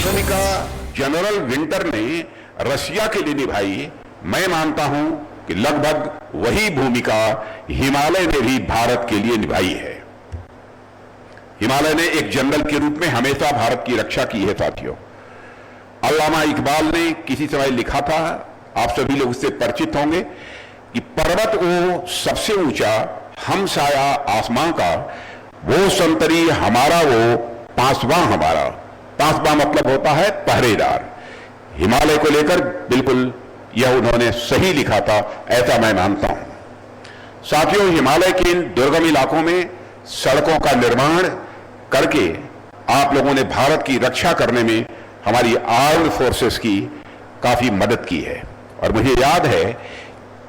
भूमिका general winter ने Russia के लिए निभाई, मैं मानता हूं कि लगभग वही भूमिका हिमालय ने भी भारत के लिए निभाई है। हिमालय ने एक जनरल के रूप में हमेशा भारत की रक्षा की है। साथियों, अल्लामा इकबाल ने किसी समय लिखा था, आप सभी लोग उससे परिचित होंगे, कि पर्वत वो सबसे ऊंचा हमसाया आसमां का, वो संतरी हमारा वो पांचवां हमारा। पांचवां मतलब होता है पहरेदार। हिमालय को लेकर बिल्कुल यह उन्होंने सही लिखा था, ऐसा मैं मानता हूं। साथियों, हिमालय के इन दुर्गम इलाकों में सड़कों का निर्माण करके आप लोगों ने भारत की रक्षा करने में हमारी आर्म्ड फोर्सेस की काफी मदद की है। और मुझे याद है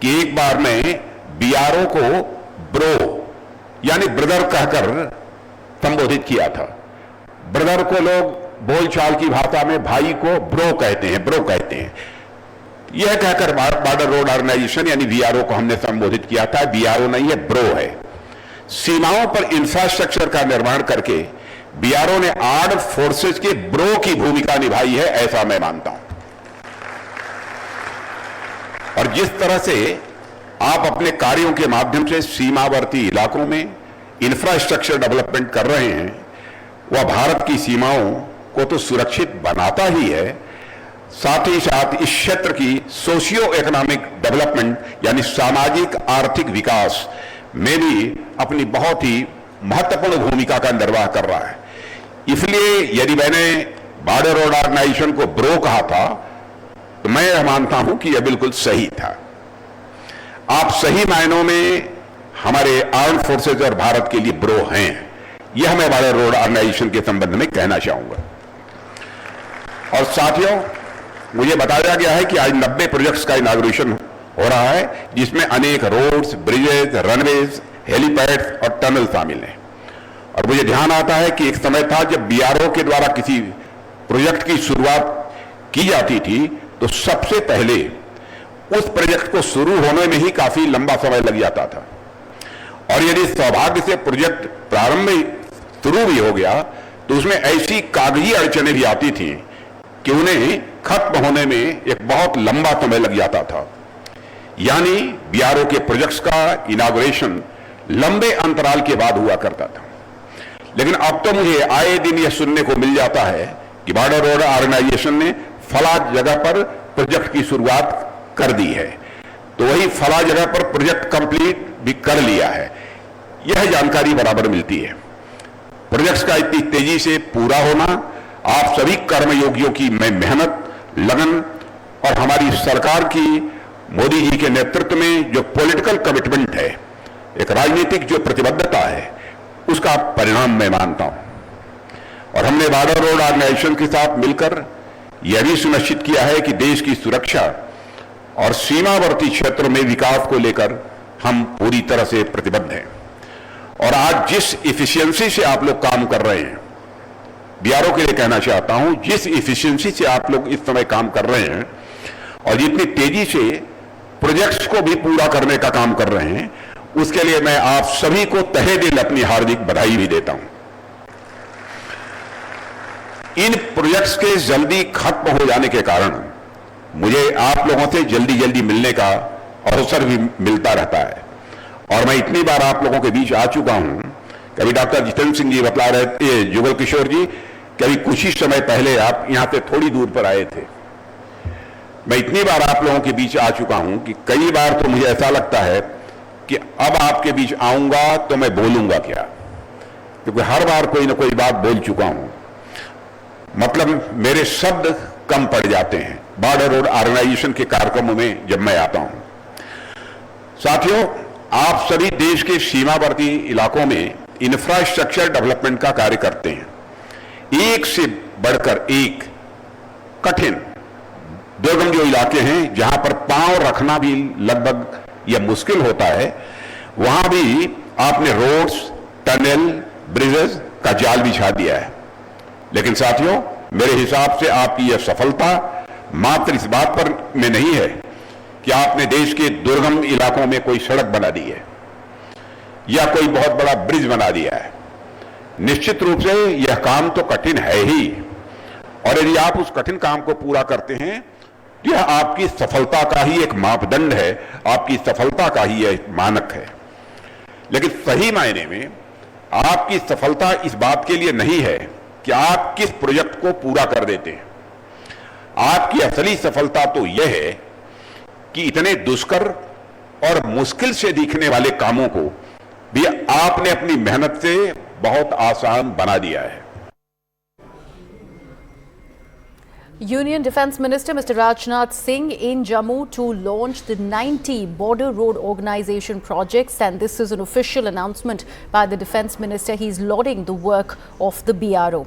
कि एक बार मैं बीआरओ को ब्रो यानी ब्रदर कहकर संबोधित किया था। ब्रदर को लोग बोलचाल की भाषा में भाई को ब्रो कहते हैं। यह कहकर बॉर्डर रोड ऑर्गेनाइजेशन यानी बीआरओ को हमने संबोधित किया था। बीआरओ नहीं है, ब्रो है। सीमाओं पर इंफ्रास्ट्रक्चर का निर्माण करके बीआरओ ने आर्म्ड फोर्सेस के ब्रो की भूमिका निभाई है, ऐसा मैं मानता हूं। और जिस तरह से आप अपने कार्यों के माध्यम से सीमावर्ती इलाकों में इंफ्रास्ट्रक्चर डेवलपमेंट कर रहे हैं, वह भारत की सीमाओं को तो सुरक्षित बनाता ही है, साथ ही साथ इस क्षेत्र की सोशियो इकोनॉमिक डेवलपमेंट यानी सामाजिक आर्थिक विकास में भी अपनी बहुत ही महत्वपूर्ण भूमिका का निर्वाह कर रहा है। इसलिए यदि मैंने बॉर्डर रोड ऑर्गेनाइजेशन को ब्रो कहा था, तो मैं यह मानता हूं कि यह बिल्कुल सही था। आप सही मायनों में हमारे आर्म्ड फोर्सेज और भारत के लिए ब्रो हैं, यह मैं बॉर्डर रोड ऑर्गेनाइजेशन के संबंध में कहना चाहूंगा। और साथियों, मुझे बताया गया है कि आज 90 प्रोजेक्ट्स का इनॉग्रेशन हो रहा है, जिसमें अनेक रोड्स, ब्रिजेज, रनवेज, हेलीपैड्स और टनल शामिल हैं। और मुझे ध्यान आता है कि एक समय था जब बीआरओ के द्वारा किसी प्रोजेक्ट की शुरुआत की जाती थी, तो सबसे पहले उस प्रोजेक्ट को शुरू होने में ही काफी लंबा समय लग जाता था। और यदि सौभाग्य से प्रोजेक्ट प्रारंभ में शुरू भी हो गया, तो उसमें ऐसी कागजी अड़चनें भी आती थी कि उन्हें खत्म होने में एक बहुत लंबा समय लग जाता था। यानी बीआरओ के प्रोजेक्ट्स का इनॉग्रेशन लंबे अंतराल के बाद हुआ करता था। लेकिन अब तो मुझे आए दिन यह सुनने को मिल जाता है कि बॉर्डर रोड ऑर्गेनाइजेशन ने फला जगह पर प्रोजेक्ट की शुरुआत कर दी है, तो वही फला जगह पर प्रोजेक्ट कंप्लीट भी कर लिया है, यह जानकारी बराबर मिलती है। प्रोजेक्ट्स का इतनी तेजी से पूरा होना आप सभी कर्मयोगियों की मेहनत, लगन और हमारी सरकार की मोदी जी के नेतृत्व में जो पॉलिटिकल कमिटमेंट है, एक राजनीतिक जो प्रतिबद्धता है, उसका परिणाम मैं मानता हूं। और हमने बॉर्डर रोड ऑर्गेनाइजेशन के साथ मिलकर यह भी सुनिश्चित किया है कि देश की सुरक्षा और सीमावर्ती क्षेत्रों में विकास को लेकर हम पूरी तरह से प्रतिबद्ध हैं। और आज जिस इफिशियंसी से आप लोग काम कर रहे हैं, बीआरओ के लिए कहना चाहता हूं, जिस इफिशियंसी से आप लोग इस समय काम कर रहे हैं और जितनी तेजी से प्रोजेक्ट्स को भी पूरा करने का काम कर रहे हैं, उसके लिए मैं आप सभी को तहे दिल अपनी हार्दिक बधाई भी देता हूं। इन प्रोजेक्ट्स के जल्दी खत्म हो जाने के कारण मुझे आप लोगों से जल्दी जल्दी मिलने का अवसर भी मिलता रहता है। और मैं इतनी बार आप लोगों के बीच आ चुका हूं, कभी डॉक्टर जितेंद्र सिंह जी बतला रहे थे, जुगल किशोर जी, कभी कुछ ही समय पहले आप यहां से थोड़ी दूर पर आए थे। मैं इतनी बार आप लोगों के बीच आ चुका हूं कि कई बार तो मुझे ऐसा लगता है कि अब आपके बीच आऊंगा तो मैं बोलूंगा क्या, क्योंकि हर बार कोई ना कोई बात बोल चुका हूं। मतलब मेरे शब्द कम पड़ जाते हैं बॉर्डर रोड ऑर्गेनाइजेशन के कार्यक्रमों में जब मैं आता हूं। साथियों, आप सभी देश के सीमावर्ती इलाकों में इंफ्रास्ट्रक्चर डेवलपमेंट का कार्य करते हैं। एक से बढ़कर एक कठिन दुर्गम जो इलाके हैं, जहां पर पांव रखना भी लगभग यह मुश्किल होता है, वहां भी आपने रोड्स, टनल, ब्रिजेस का जाल बिछा दिया है। लेकिन साथियों, मेरे हिसाब से आपकी यह सफलता मात्र इस बात पर में नहीं है कि आपने देश के दुर्गम इलाकों में कोई सड़क बना दी है या कोई बहुत बड़ा ब्रिज बना दिया है। निश्चित रूप से यह काम तो कठिन है ही, और यदि आप उस कठिन काम को पूरा करते हैं, यह आपकी सफलता का ही एक मापदंड है, आपकी सफलता का ही एक मानक है। लेकिन सही मायने में आपकी सफलता इस बात के लिए नहीं है कि आप किस प्रोजेक्ट को पूरा कर देते हैं। आपकी असली सफलता तो यह है कि इतने दुष्कर और मुश्किल से दिखने वाले कामों को भी आपने अपनी मेहनत से बहुत आसान बना दिया है। Union Defence Minister Mr. Rajnath Singh in Jammu to launch the 90 border road organisation projects, and this is an official announcement by the Defence Minister. He is lauding the work of the BRO.